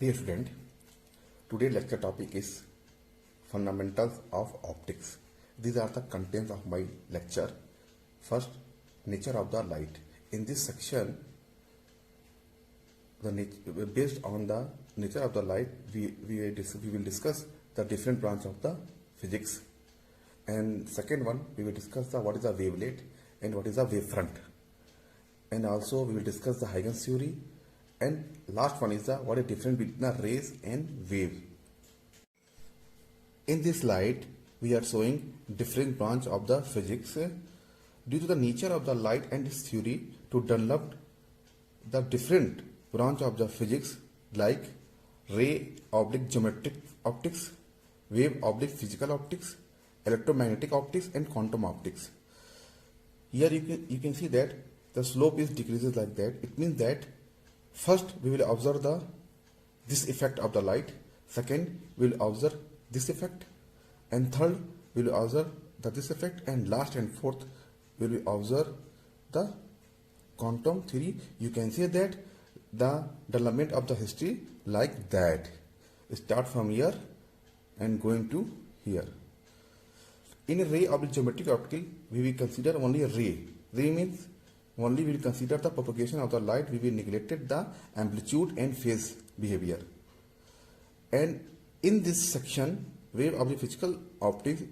Dear student, today's lecture topic is fundamentals of optics. These are the contents of my lecture. First, nature of the light. In this section, based on the nature of the light, we will discuss the different branch of the physics. And second one, we will discuss what is the wavelet and what is the wavefront. And also we will discuss the Huygens theory. And last one is what is the difference between the rays and wave. In this slide, we are showing different branch of the physics. Due to the nature of the light and its theory, to develop the different branch of the physics like ray oblique geometric optics, wave oblique physical optics, electromagnetic optics, and quantum optics. Here you can see that the slope is decreases like that. It means that first we will observe this effect of the light. Second, we will observe this effect, and third we will observe this effect, and last and fourth we will observe the quantum theory. You can say that the development of the history like that. Start from here and going to here. In a ray oblique geometric optical, we will consider only a ray. Ray means only we will consider the propagation of the light. We will neglect the amplitude and phase behavior. And in this section, wave oblique physical optics,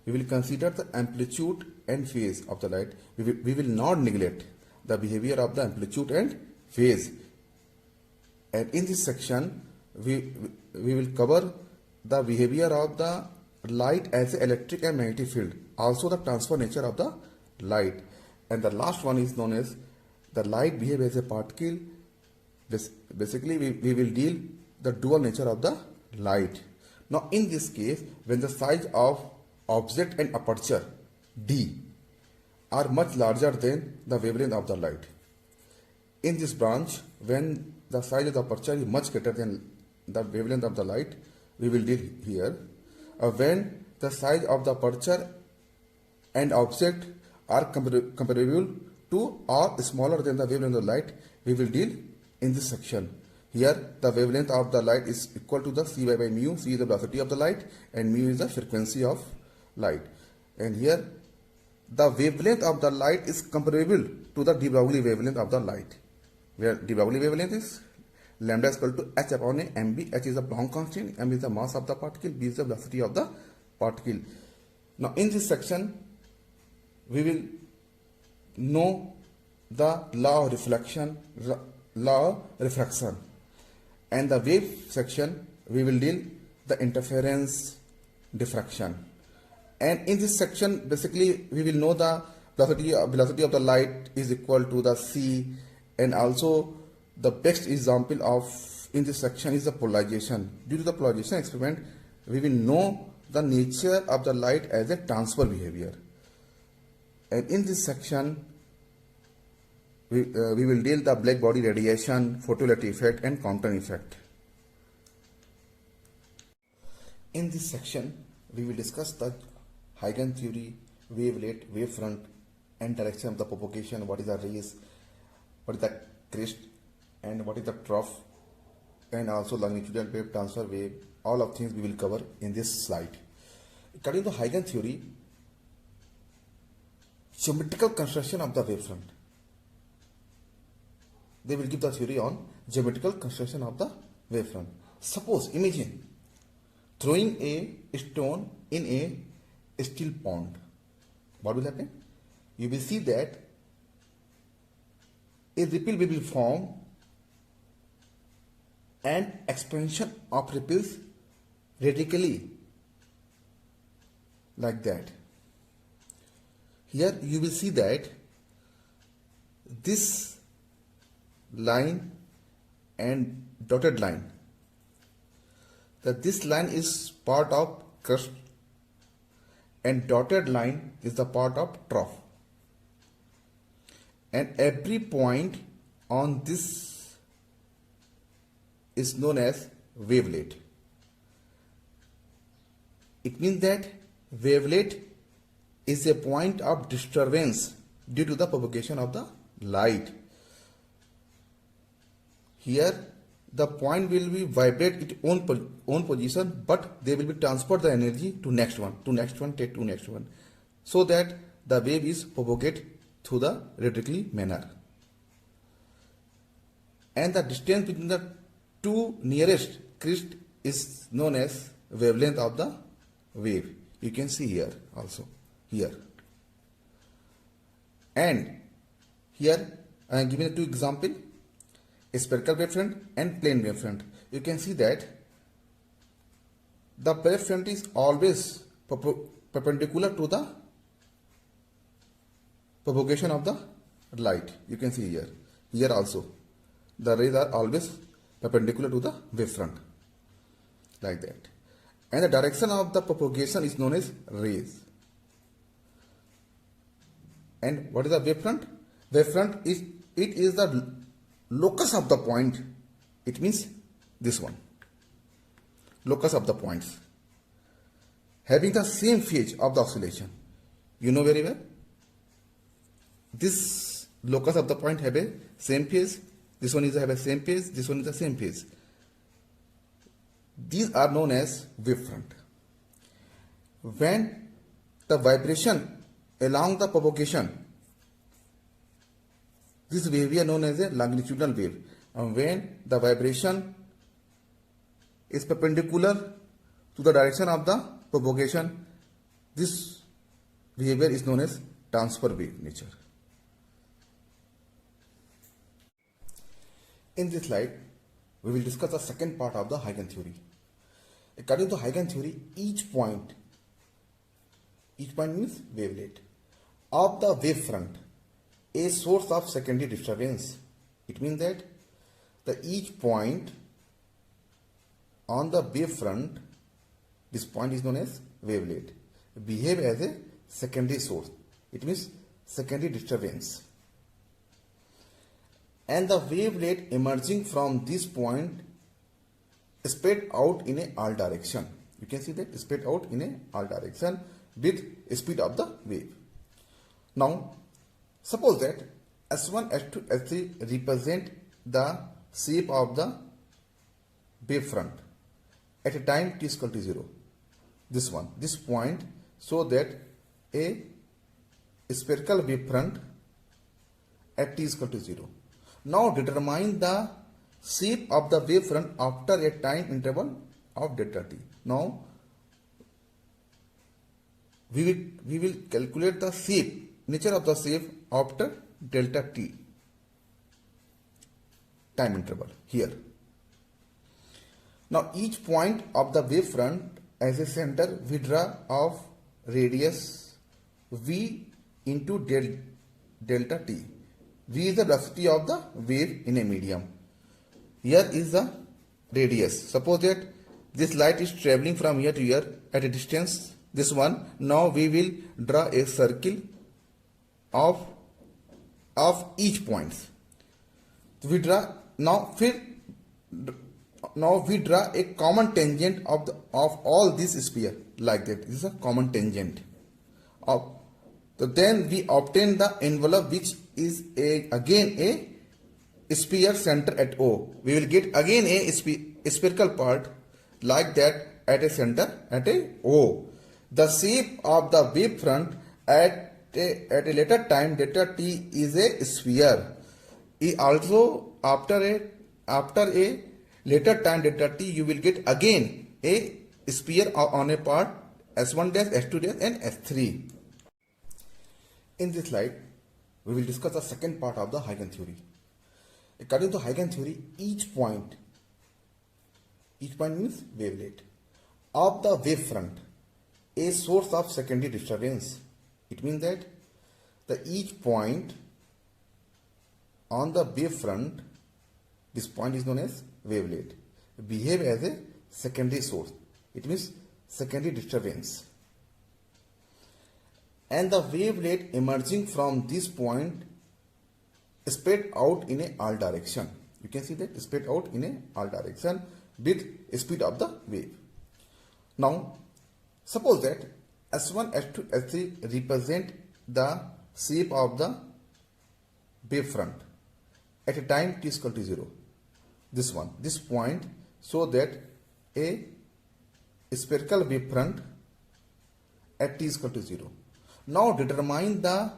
we will consider the amplitude and phase of the light. We will not neglect the behavior of the amplitude and phase. And in this section, we will cover the behavior of the light as an electric and magnetic field. Also the transfer nature of the light. And the last one is known as the light behave as a particle. Basically, we will deal the dual nature of the light. Now, in this case, when the size of object and aperture d are much larger than the wavelength of the light. In this branch, when the size of the aperture is much greater than the wavelength of the light, we will deal here. When the size of the aperture and object are comparable to or smaller than the wavelength of the light, we will deal in this section. Here, the wavelength of the light is equal to the c by mu. C is the velocity of the light and mu is the frequency of light. And here, the wavelength of the light is comparable to the de Broglie wavelength of the light, where de Broglie wavelength is lambda is equal to h upon a mb. H is the Planck constant, m is the mass of the particle, b is the velocity of the particle. Now, in this section, we will know the law of reflection, and the wave section we will deal the interference, diffraction. And in this section, basically we will know the velocity of the light is equal to the c, and also the best example of in this section is the polarization. Due to the polarization experiment, we will know the nature of the light as a transfer behavior. And in this section, we will deal the black body radiation, photoelectric effect, and quantum effect. In this section, we will discuss the Huygens theory, wavelet, wavefront, and direction of the propagation. What is the rays, what is the crest, and what is the trough, and also longitudinal wave, transfer wave. All of things we will cover in this slide. According to Huygens theory, geometrical construction of the wavefront. They will give the theory on geometrical construction of the wavefront. Suppose, imagine throwing a stone in a still pond. What will happen? You will see that a ripple will form and expansion of ripples radically like that. Here you will see that this line and dotted line, that this line is part of crest and dotted line is the part of trough, and every point on this is known as wavelet. It means that wavelet is a point of disturbance due to the propagation of the light. Here the point will be vibrate its own position, but they will be transferred the energy to next one, take to next one, so that the wave is propagated through the radially manner. And the distance between the two nearest crest is known as wavelength of the wave. You can see here also, here. And here I am giving two examples, a spherical wavefront and plane wavefront. You can see that the wavefront is always perpendicular to the propagation of the light. You can see here. Here also, the rays are always perpendicular to the wavefront, like that. And the direction of the propagation is known as rays. And what is the wavefront? Wavefront is the locus of the point. It means this one, locus of the points, having the same phase of the oscillation. You know very well. This locus of the point have a same phase. This one is have a same phase. This one is the same phase. These are known as wavefront. When the vibration along the propagation, this wave is known as a longitudinal wave. And when the vibration is perpendicular to the direction of the propagation, this behavior is known as transfer wave nature. In this slide, we will discuss the second part of the Huygens theory. According to Huygens theory, each point means wavelet, of the wavefront, a source of secondary disturbance. It means that each point on the wavefront, this point is known as wavelet, behave as a secondary source. It means secondary disturbance. And the wavelet emerging from this point spread out in a all direction. You can see that spread out in a all direction with speed of the wave. Now, suppose that S1, S2, S3 represent the shape of the wavefront at a time t is equal to 0. This point, so that a spherical wavefront at t is equal to 0. Now determine the shape of the wavefront after a time interval of delta t. Now we will calculate the shape, nature of the shape after delta t time interval here. Now each point of the wavefront as a center we draw of radius v into delta t. V is the velocity of the wave in a medium. Here is the radius. Suppose that this light is traveling from here to here at a distance, this one. Now we will draw a circle of each point. We draw now we draw a common tangent of all this sphere, like that. This is a common tangent of. So then we obtain the envelope, which is again a sphere center at O. We will get again a spherical part like that at a center at a O. The shape of the wavefront at a later time delta t is a sphere. Also after a later time delta t you will get again a sphere on a part S1 dash, S2 dash and S3. In this slide, we will discuss the second part of the Huygens theory. According to Huygens theory, each point means wavelet, of the wavefront, a source of secondary disturbance. It means that each point on the wavefront, this point is known as wavelet, behave as a secondary source. It means secondary disturbance. And the wavelet emerging from this point spread out in a all direction. You can see that spread out in a all direction with speed of the wave. Now, suppose that S1, S2, S3 represent the shape of the wavefront at a time t is equal to 0. this one, this point, so that a spherical wavefront at t is equal to 0. Now determine the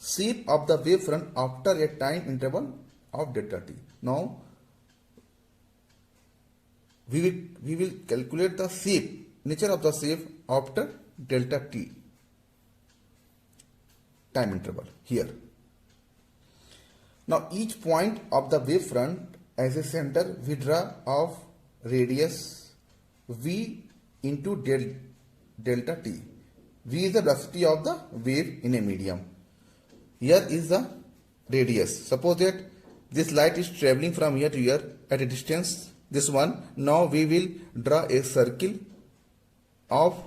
shape of the wavefront after a time interval of delta t. Now we will calculate the shape, nature of the shape after delta t time interval here. Now each point of the wavefront as a center we draw of radius v into delta t. V is the velocity of the wave in a medium. Here is the radius. Suppose that this light is traveling from here to here at a distance, this one. Now we will draw a circle of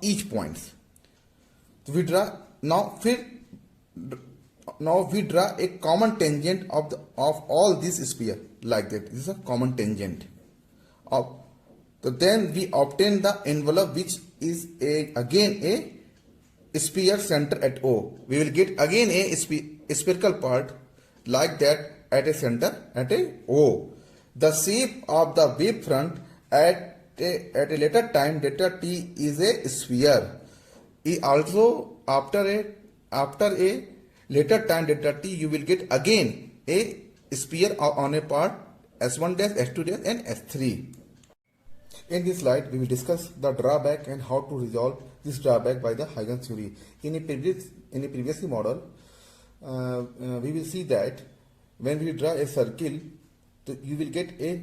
each point. We draw now we draw a common tangent of all this sphere like that. This is a common tangent of. So then we obtain the envelope, which is again a sphere center at O. We will get again a spherical part like that at a center at a O. The shape of the wavefront at a later time delta t is a sphere. Also after a later time delta t you will get again a sphere on a part S1 dash, S2 dash and S3. In this slide, we will discuss the drawback and how to resolve this drawback by the Huygens theory. In a previous model, we will see that when we draw a circle, you will get a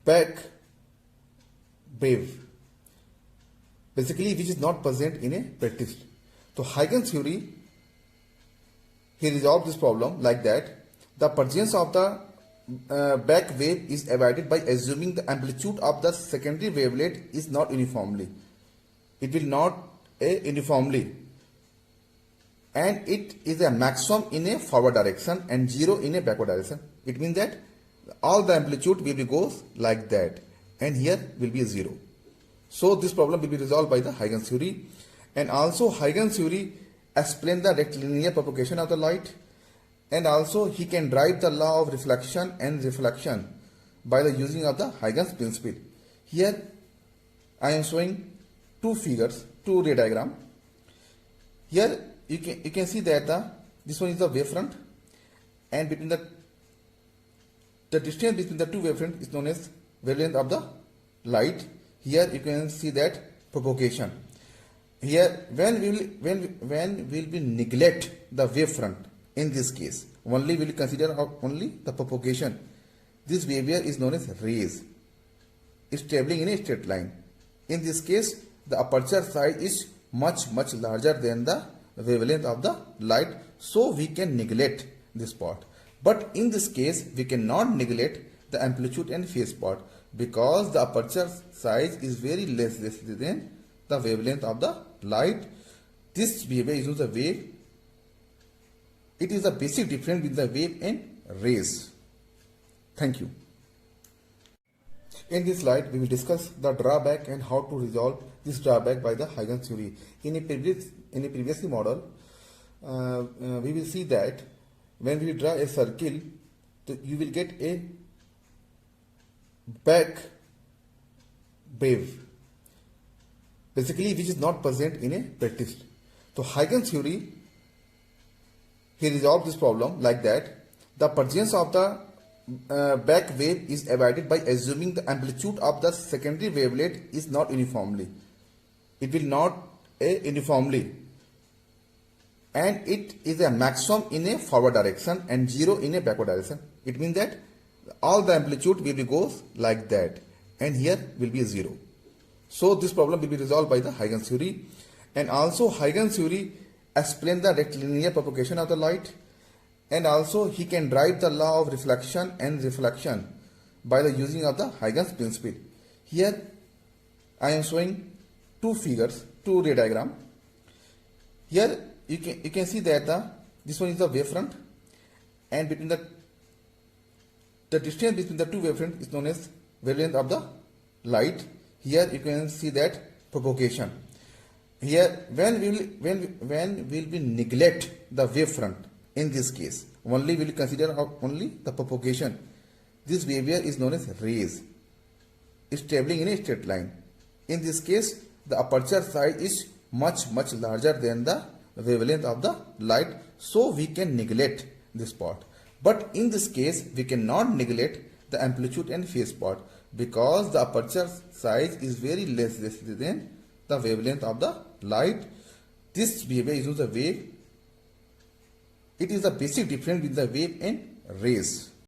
back wave, basically which is not present in a practice. So Huygens theory, he resolved this problem like that. The presence of the back wave is avoided by assuming the amplitude of the secondary wavelet is not uniformly. It will not uniformly, and it is a maximum in a forward direction and 0 in a backward direction. It means that all the amplitude will be goes like that, and here will be a 0. So this problem will be resolved by the Huygens theory. And also Huygens theory explains the rectilinear propagation of the light. And also he can derive the law of reflection and reflection by the using of the Huygens principle. Here I am showing two figures, two ray diagram. Here you can see that this one is the wavefront, and between the distance between the two wavefronts is known as wavelength of the light. Here you can see that propagation. Here when will we neglect the wavefront, in this case only we will consider only the propagation. This behavior is known as rays. It's traveling in a straight line. In this case the aperture size is much larger than the wavelength of the light, so we can neglect this part. But in this case we cannot neglect the amplitude and phase part, because the aperture size is very less than the wavelength of the light. This behavior is known as a wave. It is the basic difference between the wave and rays. Thank you. In this slide, we will discuss the drawback and how to resolve this drawback by the Huygens theory. In a previous model, we will see that when we draw a circle, you will get a back wave, basically which is not present in a practice. So Huygens theory, he resolved this problem like that. The presence of the back wave is avoided by assuming the amplitude of the secondary wavelet is not uniformly. It will not uniformly, and it is a maximum in a forward direction and 0 in a backward direction. It means that all the amplitude will be goes like that, and here will be a 0. So this problem will be resolved by the Huygens theory. And also Huygens theory explains the rectilinear propagation of the light. And also he can derive the law of reflection and reflection by the using of the Huygens principle. Here I am showing two figures, two ray diagram. Here you can see that this one is the wavefront, and between the distance between the two wavefronts is known as wavelength of the light. Here you can see that propagation. Here when will we neglect the wavefront, in this case Only we will consider only the propagation. This behavior is known as rays. Is traveling in a straight line. In this case, the aperture size is much larger than the wavelength of the light, so we can neglect this part. But in this case, we cannot neglect the amplitude and phase part because the aperture size is very less than the wavelength of the light. This behavior is known as the wave. It is the basic difference between the wave and rays.